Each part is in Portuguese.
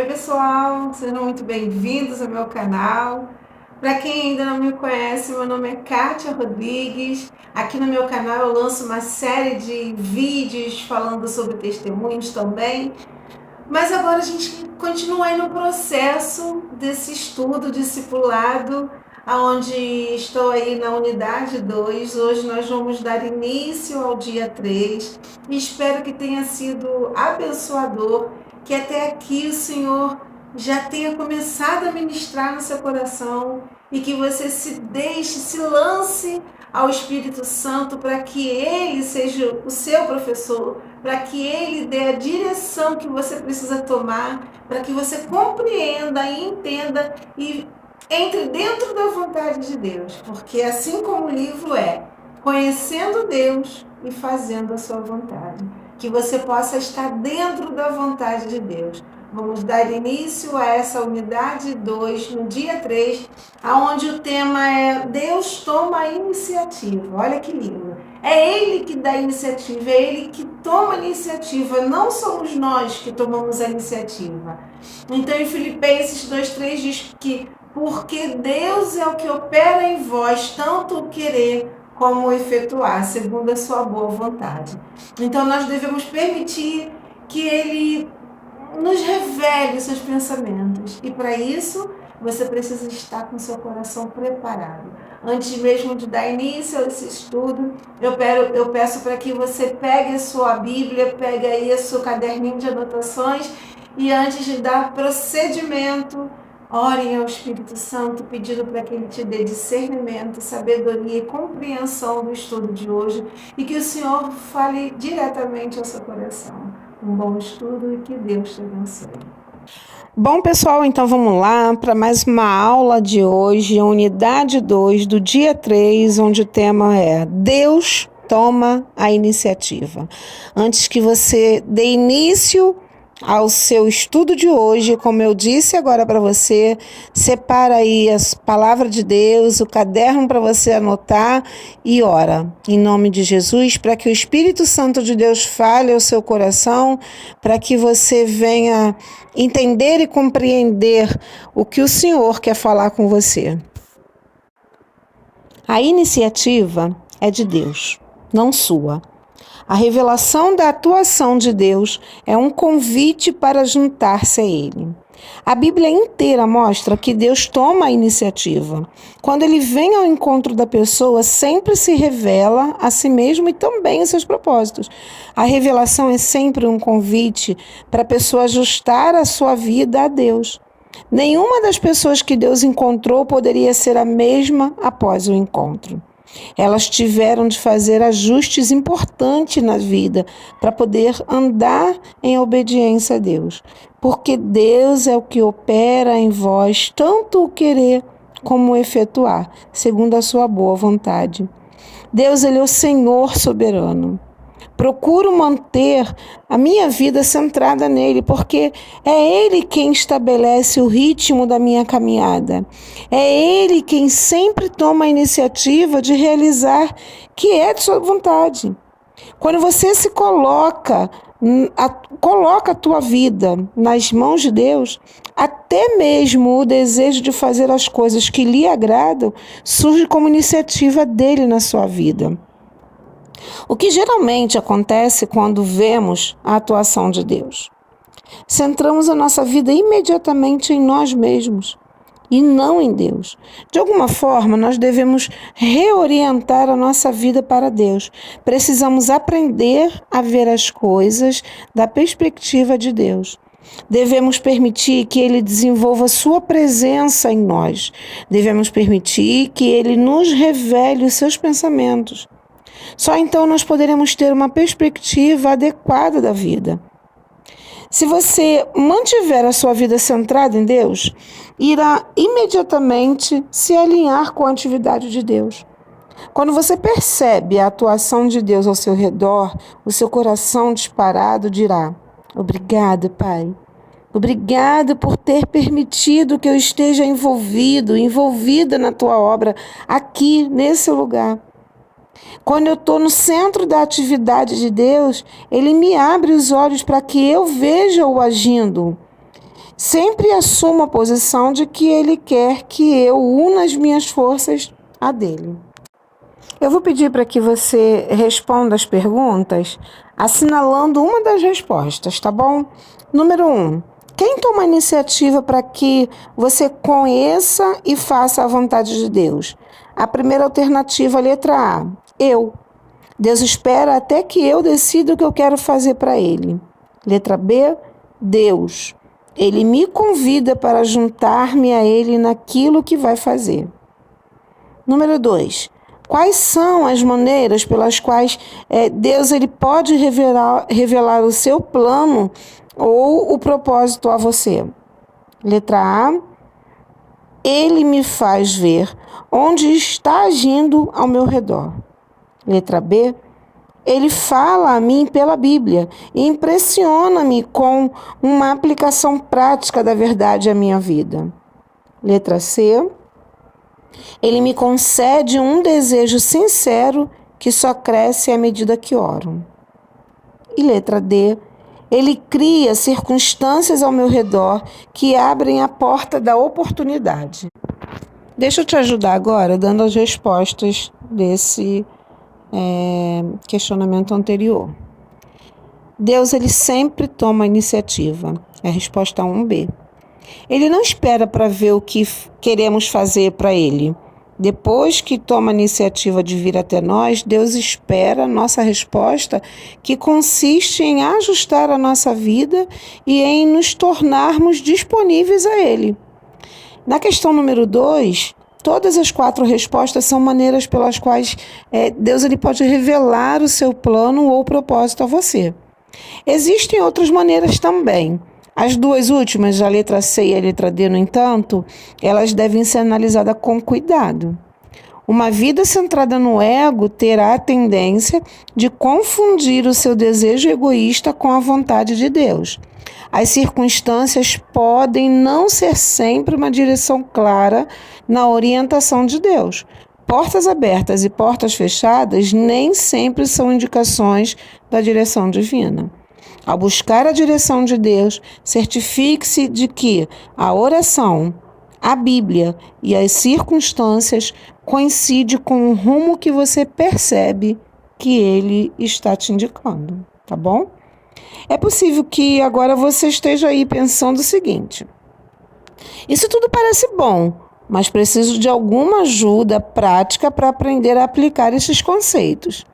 Oi, pessoal, sejam muito bem-vindos ao meu canal. Para quem ainda não me conhece, meu nome é Kátia Rodrigues. Aqui no meu canal eu lanço uma série de vídeos falando sobre testemunhos também. Mas agora a gente continua aí no processo desse estudo discipulado, onde estou aí na unidade 2. Hoje nós vamos dar início ao dia 3 e espero que tenha sido abençoador, que até aqui o Senhor já tenha começado a ministrar no seu coração e que você se deixe, se lance ao Espírito Santo para que Ele seja o seu professor, para que Ele dê a direção que você precisa tomar, para que você compreenda e entenda e entre dentro da vontade de Deus. Porque assim como o livro é, conhecendo Deus e fazendo a sua vontade, que você possa estar dentro da vontade de Deus. Vamos dar início a essa unidade 2 no dia 3, onde o tema é Deus toma a iniciativa. Olha que lindo. É Ele que dá a iniciativa, é Ele que toma a iniciativa, não somos nós que tomamos a iniciativa. Então, em Filipenses 2:3 diz que porque Deus é o que opera em vós, tanto o querer como o efetuar, segundo a sua boa vontade. Então, nós devemos permitir que Ele nos revele os seus pensamentos. E para isso, você precisa estar com seu coração preparado. Antes mesmo de dar início a esse estudo, eu peço para que você pegue a sua Bíblia, pegue aí o seu caderninho de anotações e antes de dar procedimento, orem ao Espírito Santo, pedindo para que Ele te dê discernimento, sabedoria e compreensão do estudo de hoje e que o Senhor fale diretamente ao seu coração. Um bom estudo e que Deus te abençoe. Bom, pessoal, então vamos lá para mais uma aula de hoje, a unidade 2 do dia 3, onde o tema é Deus toma a iniciativa. Antes que você dê início ao seu estudo de hoje, como eu disse agora para você, separa aí as palavras de Deus, o caderno para você anotar e ora, em nome de Jesus, para que o Espírito Santo de Deus fale ao seu coração, para que você venha entender e compreender o que o Senhor quer falar com você. A iniciativa é de Deus, não sua. A revelação da atuação de Deus é um convite para juntar-se a Ele. A Bíblia inteira mostra que Deus toma a iniciativa. Quando Ele vem ao encontro da pessoa, sempre se revela a si mesmo e também a seus propósitos. A revelação é sempre um convite para a pessoa ajustar a sua vida a Deus. Nenhuma das pessoas que Deus encontrou poderia ser a mesma após o encontro. Elas tiveram de fazer ajustes importantes na vida para poder andar em obediência a Deus. Porque Deus é o que opera em vós, tanto o querer como o efetuar, segundo a sua boa vontade. Deus, Ele é o Senhor soberano. Procuro manter a minha vida centrada nele, porque é Ele quem estabelece o ritmo da minha caminhada. É Ele quem sempre toma a iniciativa de realizar que é de sua vontade. Quando você se coloca a tua vida nas mãos de Deus, até mesmo o desejo de fazer as coisas que lhe agradam surge como iniciativa dele na sua vida. O que geralmente acontece quando vemos a atuação de Deus? Centramos a nossa vida imediatamente em nós mesmos e não em Deus. De alguma forma, nós devemos reorientar a nossa vida para Deus. Precisamos aprender a ver as coisas da perspectiva de Deus. Devemos permitir que Ele desenvolva sua presença em nós. Devemos permitir que Ele nos revele os seus pensamentos. Só então nós poderemos ter uma perspectiva adequada da vida. Se você mantiver a sua vida centrada em Deus, irá imediatamente se alinhar com a atividade de Deus. Quando você percebe a atuação de Deus ao seu redor, o seu coração disparado dirá: obrigado, Pai. Obrigado por ter permitido que eu esteja envolvida na tua obra, aqui, nesse lugar. Quando eu estou no centro da atividade de Deus, Ele me abre os olhos para que eu veja-o agindo. sempre assumo a posição de que Ele quer que eu una as minhas forças à dele. Eu vou pedir para que você responda as perguntas assinalando uma das respostas, tá bom? Número 1. Quem toma a iniciativa para que você conheça e faça a vontade de Deus? A primeira alternativa, letra A. Eu. Deus espera até que eu decida o que eu quero fazer para Ele. Letra B. Deus. Ele me convida para juntar-me a Ele naquilo que vai fazer. Número 2. Quais são as maneiras pelas quais Deus ele pode revelar o seu plano ou o propósito a você? Letra A. Ele me faz ver onde está agindo ao meu redor. Letra B. Ele fala a mim pela Bíblia e impressiona-me com uma aplicação prática da verdade à minha vida. Letra C. Ele me concede um desejo sincero que só cresce à medida que oro. E letra D. Ele cria circunstâncias ao meu redor que abrem a porta da oportunidade. Deixa eu te ajudar agora dando as respostas desse questionamento anterior. Deus ele sempre toma a iniciativa. É a resposta 1B. Ele não espera para ver o que queremos fazer para Ele. Depois que toma a iniciativa de vir até nós, Deus espera a nossa resposta, que consiste em ajustar a nossa vida e em nos tornarmos disponíveis a Ele. Na questão número 2, todas as 4 respostas são maneiras pelas quais Deus ele pode revelar o seu plano ou propósito a você. Existem outras maneiras também. As 2 últimas, a letra C e a letra D, no entanto, elas devem ser analisadas com cuidado. Uma vida centrada no ego terá a tendência de confundir o seu desejo egoísta com a vontade de Deus. As circunstâncias podem não ser sempre uma direção clara na orientação de Deus. Portas abertas e portas fechadas nem sempre são indicações da direção divina. Ao buscar a direção de Deus, certifique-se de que a oração, a Bíblia e as circunstâncias coincidem com o rumo que você percebe que Ele está te indicando, tá bom? É possível que agora você esteja aí pensando o seguinte: isso tudo parece bom, mas preciso de alguma ajuda prática para aprender a aplicar esses conceitos.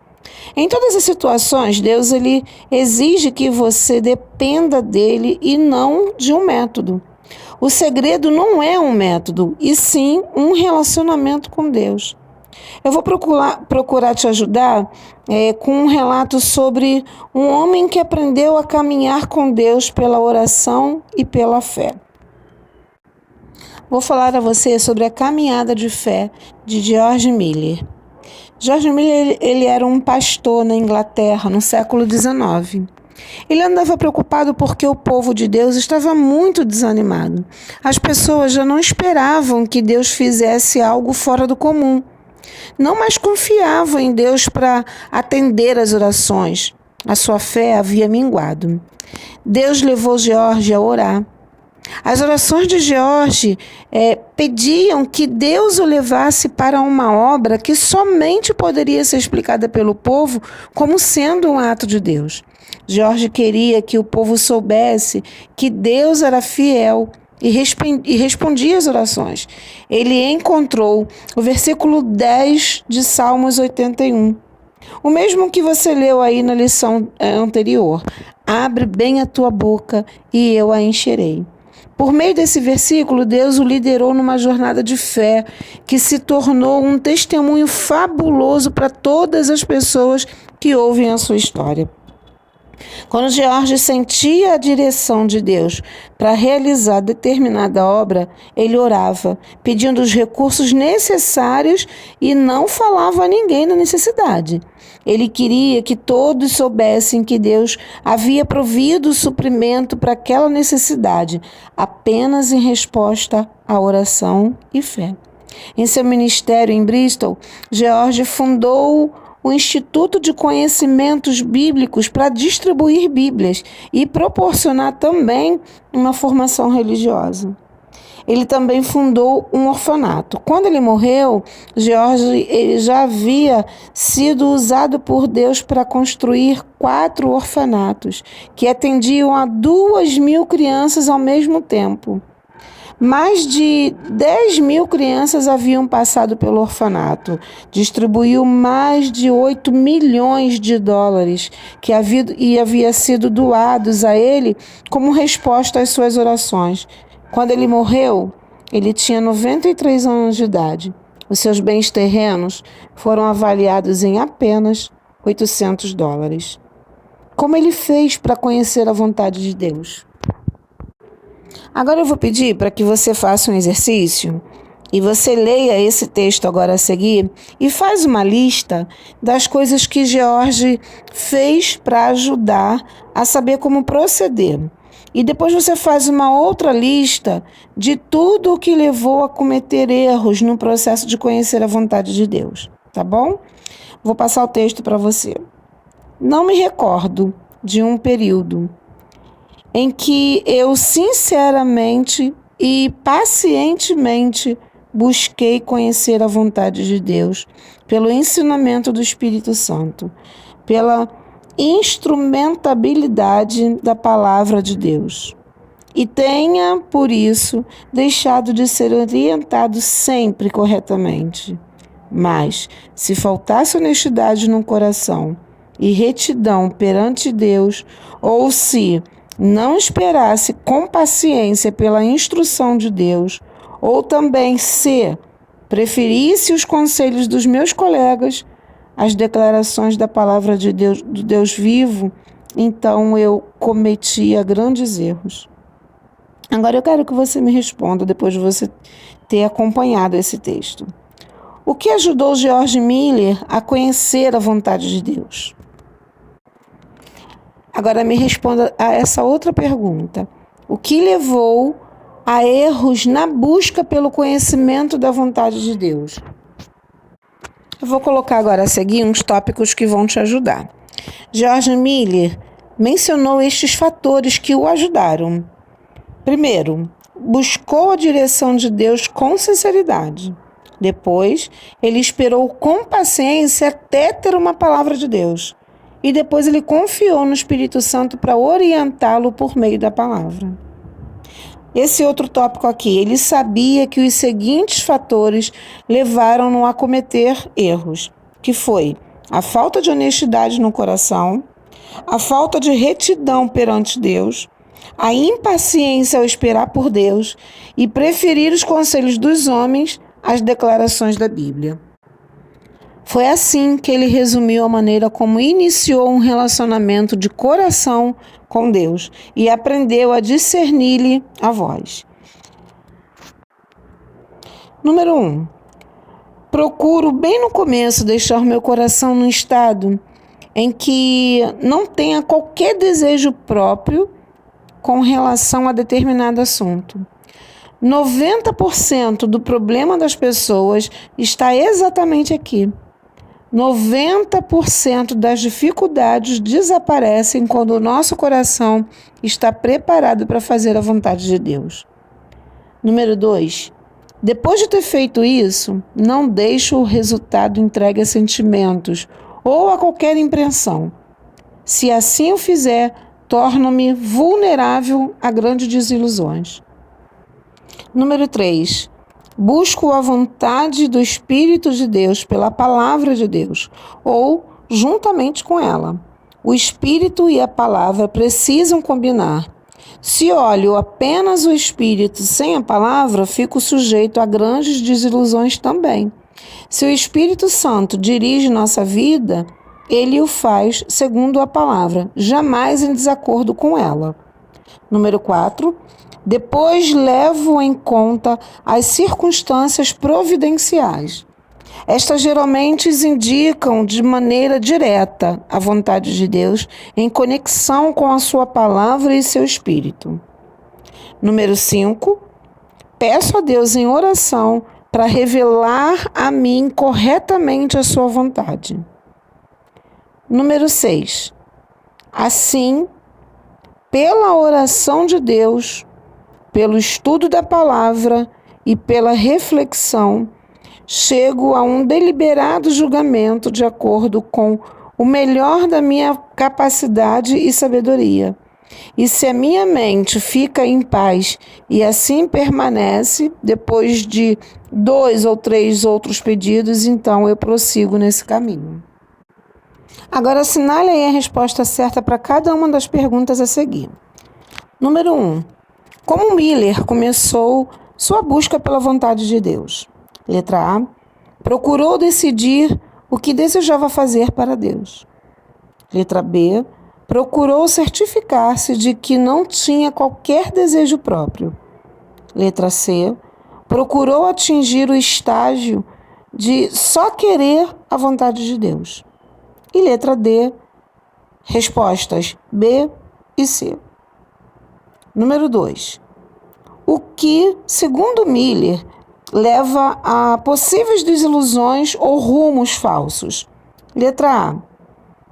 Em todas as situações, Deus ele exige que você dependa dele e não de um método. O segredo não é um método, e sim um relacionamento com Deus. Eu vou procurar te ajudar com um relato sobre um homem que aprendeu a caminhar com Deus pela oração e pela fé. Vou falar a você sobre a caminhada de fé de George Miller. George Miller ele era um pastor na Inglaterra no século XIX. Ele andava preocupado porque o povo de Deus estava muito desanimado. As pessoas já não esperavam que Deus fizesse algo fora do comum. Não mais confiavam em Deus para atender às orações. A sua fé havia minguado. Deus levou George a orar. As orações de George pediam que Deus o levasse para uma obra que somente poderia ser explicada pelo povo como sendo um ato de Deus. George queria que o povo soubesse que Deus era fiel e respondia às orações. Ele encontrou o versículo 10 de Salmos 81. O mesmo que você leu aí na lição anterior. Abre bem a tua boca e eu a encherei. Por meio desse versículo, Deus o liderou numa jornada de fé que se tornou um testemunho fabuloso para todas as pessoas que ouvem a sua história. Quando George sentia a direção de Deus para realizar determinada obra, ele orava, pedindo os recursos necessários e não falava a ninguém da necessidade. Ele queria que todos soubessem que Deus havia provido o suprimento para aquela necessidade, apenas em resposta à oração e fé. Em seu ministério em Bristol, George fundou o Instituto de Conhecimentos Bíblicos para distribuir Bíblias e proporcionar também uma formação religiosa. Ele também fundou um orfanato. Quando ele morreu, George ele já havia sido usado por Deus para construir 4 orfanatos, que atendiam a 2.000 crianças ao mesmo tempo. Mais de 10.000 crianças haviam passado pelo orfanato. Distribuiu mais de 8 milhões de dólares que havia sido doados a ele como resposta às suas orações. Quando ele morreu, ele tinha 93 anos de idade. Os seus bens terrenos foram avaliados em apenas 800 dólares. Como ele fez para conhecer a vontade de Deus? Agora eu vou pedir para que você faça um exercício e você leia esse texto agora a seguir e faz uma lista das coisas que George fez para ajudar a saber como proceder. E depois você faz uma outra lista de tudo o que levou a cometer erros no processo de conhecer a vontade de Deus, tá bom? Vou passar o texto para você. Não me recordo de um período em que eu sinceramente e pacientemente busquei conhecer a vontade de Deus pelo ensinamento do Espírito Santo, pela instrumentabilidade da palavra de Deus. E tenha, por isso, deixado de ser orientado sempre corretamente. Mas, se faltasse honestidade no coração e retidão perante Deus, ou se não esperasse com paciência pela instrução de Deus, ou também se preferisse os conselhos dos meus colegas, as declarações da palavra de Deus, do Deus vivo, então eu cometia grandes erros. Agora eu quero que você me responda, depois de você ter acompanhado esse texto. O que ajudou George Miller a conhecer a vontade de Deus? Agora me responda a essa outra pergunta. O que levou a erros na busca pelo conhecimento da vontade de Deus? Eu vou colocar agora a seguir uns tópicos que vão te ajudar. George Miller mencionou estes fatores que o ajudaram. Primeiro, buscou a direção de Deus com sinceridade. Depois, ele esperou com paciência até ter uma palavra de Deus. E depois ele confiou no Espírito Santo para orientá-lo por meio da palavra. Esse outro tópico aqui, ele sabia que os seguintes fatores levaram-no a cometer erros, que foi a falta de honestidade no coração, a falta de retidão perante Deus, a impaciência ao esperar por Deus e preferir os conselhos dos homens às declarações da Bíblia. Foi assim que ele resumiu a maneira como iniciou um relacionamento de coração com Deus e aprendeu a discernir-lhe a voz. Número 1. Procuro bem no começo deixar meu coração num estado em que não tenha qualquer desejo próprio com relação a determinado assunto. 90% do problema das pessoas está exatamente aqui. 90% das dificuldades desaparecem quando o nosso coração está preparado para fazer a vontade de Deus. Número 2. Depois de ter feito isso, não deixe o resultado entregue a sentimentos ou a qualquer impressão. Se assim o fizer, torno-me vulnerável a grandes desilusões. Número 3. Busco a vontade do Espírito de Deus pela palavra de Deus, ou juntamente com ela. O Espírito e a palavra precisam combinar. Se olho apenas o Espírito sem a palavra, fico sujeito a grandes desilusões também. Se o Espírito Santo dirige nossa vida, ele o faz segundo a palavra, jamais em desacordo com ela. Número 4. Depois levo em conta as circunstâncias providenciais. Estas geralmente indicam de maneira direta a vontade de Deus em conexão com a sua palavra e seu espírito. Número 5. Peço a Deus em oração para revelar a mim corretamente a sua vontade. Número 6. Assim, pela oração de Deus, pelo estudo da palavra e pela reflexão, chego a um deliberado julgamento de acordo com o melhor da minha capacidade e sabedoria. E se a minha mente fica em paz e assim permanece, depois de 2 ou 3 outros pedidos, então eu prossigo nesse caminho. Agora assinale aí a resposta certa para cada uma das perguntas a seguir. Número 1. Como Miller começou sua busca pela vontade de Deus? Letra A. Procurou decidir o que desejava fazer para Deus. Letra B. Procurou certificar-se de que não tinha qualquer desejo próprio. Letra C. Procurou atingir o estágio de só querer a vontade de Deus. E letra D. Respostas B e C. Número 2. O que, segundo Miller, leva a possíveis desilusões ou rumos falsos? Letra A.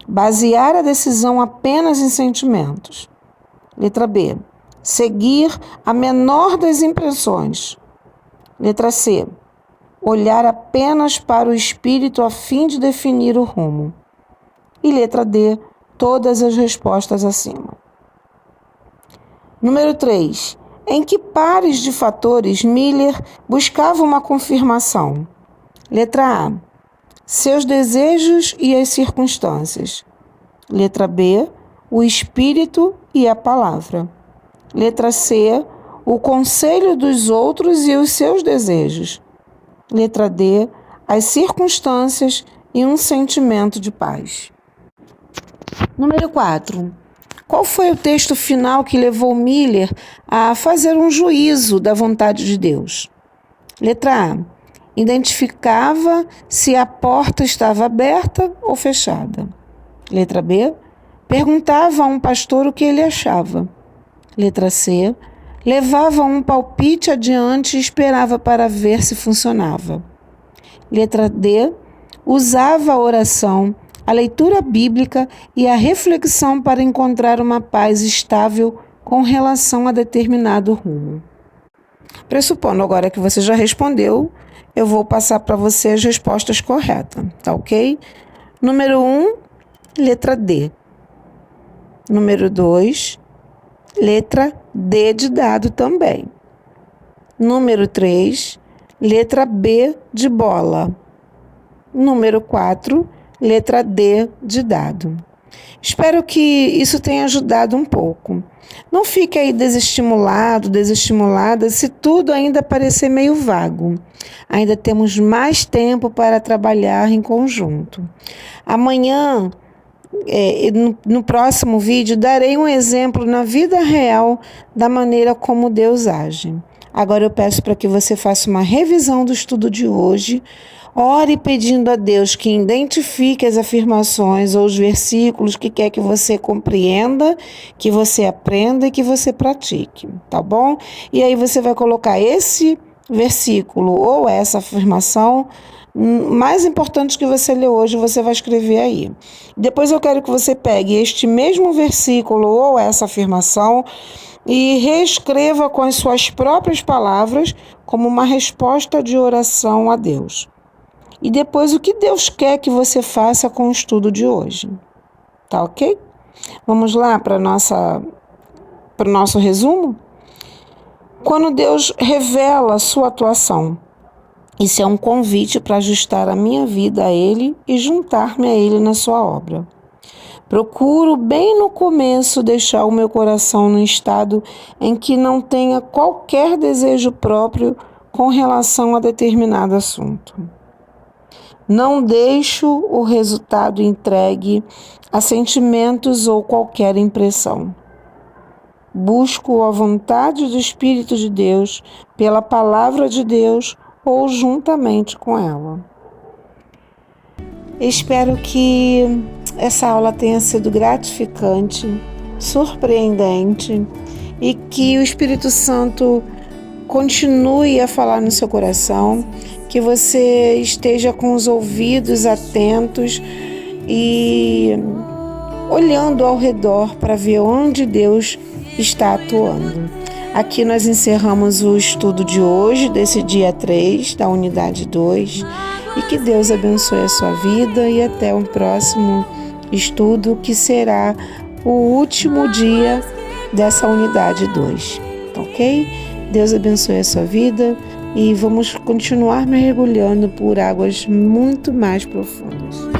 Basear a decisão apenas em sentimentos. Letra B. Seguir a menor das impressões. Letra C. Olhar apenas para o espírito a fim de definir o rumo. E letra D. Todas as respostas acima. Número 3. Em que pares de fatores Miller buscava uma confirmação? Letra A. Seus desejos e as circunstâncias. Letra B. O espírito e a palavra. Letra C. O conselho dos outros e os seus desejos. Letra D. As circunstâncias e um sentimento de paz. Número 4. Qual foi o texto final que levou Miller a fazer um juízo da vontade de Deus? Letra A. Identificava se a porta estava aberta ou fechada. Letra B. Perguntava a um pastor o que ele achava. Letra C. Levava um palpite adiante e esperava para ver se funcionava. Letra D. Usava a oração, a leitura bíblica e a reflexão para encontrar uma paz estável com relação a determinado rumo. Pressupondo agora que você já respondeu, eu vou passar para você as respostas corretas, tá ok? Número 1, letra D. Número 2, letra D de dado também. Número 3, letra B de bola. Número 4, letra D de dado. Espero que isso tenha ajudado um pouco. Não fique aí desestimulado, desestimulada, se tudo ainda parecer meio vago. Ainda temos mais tempo para trabalhar em conjunto. Amanhã, no próximo vídeo, darei um exemplo na vida real da maneira como Deus age. Agora eu peço para que você faça uma revisão do estudo de hoje. Ore pedindo a Deus que identifique as afirmações ou os versículos que quer que você compreenda, que você aprenda e que você pratique, tá bom? E aí você vai colocar esse versículo ou essa afirmação mais importante que você leu hoje, você vai escrever aí. Depois eu quero que você pegue este mesmo versículo ou essa afirmação e reescreva com as suas próprias palavras como uma resposta de oração a Deus. E depois o que Deus quer que você faça com o estudo de hoje. Tá ok? Vamos lá para o nosso resumo? Quando Deus revela a sua atuação, isso é um convite para ajustar a minha vida a Ele e juntar-me a Ele na sua obra. Procuro bem no começo deixar o meu coração num estado em que não tenha qualquer desejo próprio com relação a determinado assunto. Não deixo o resultado entregue a sentimentos ou qualquer impressão. Busco a vontade do Espírito de Deus pela palavra de Deus ou juntamente com ela. Espero que essa aula tenha sido gratificante, surpreendente e que o Espírito Santo continue a falar no seu coração, que você esteja com os ouvidos atentos e olhando ao redor para ver onde Deus está atuando. Aqui nós encerramos o estudo de hoje, desse dia 3, da unidade 2, e que Deus abençoe a sua vida e até o próximo estudo, que será o último dia dessa unidade 2, ok? Deus abençoe a sua vida e vamos continuar mergulhando por águas muito mais profundas.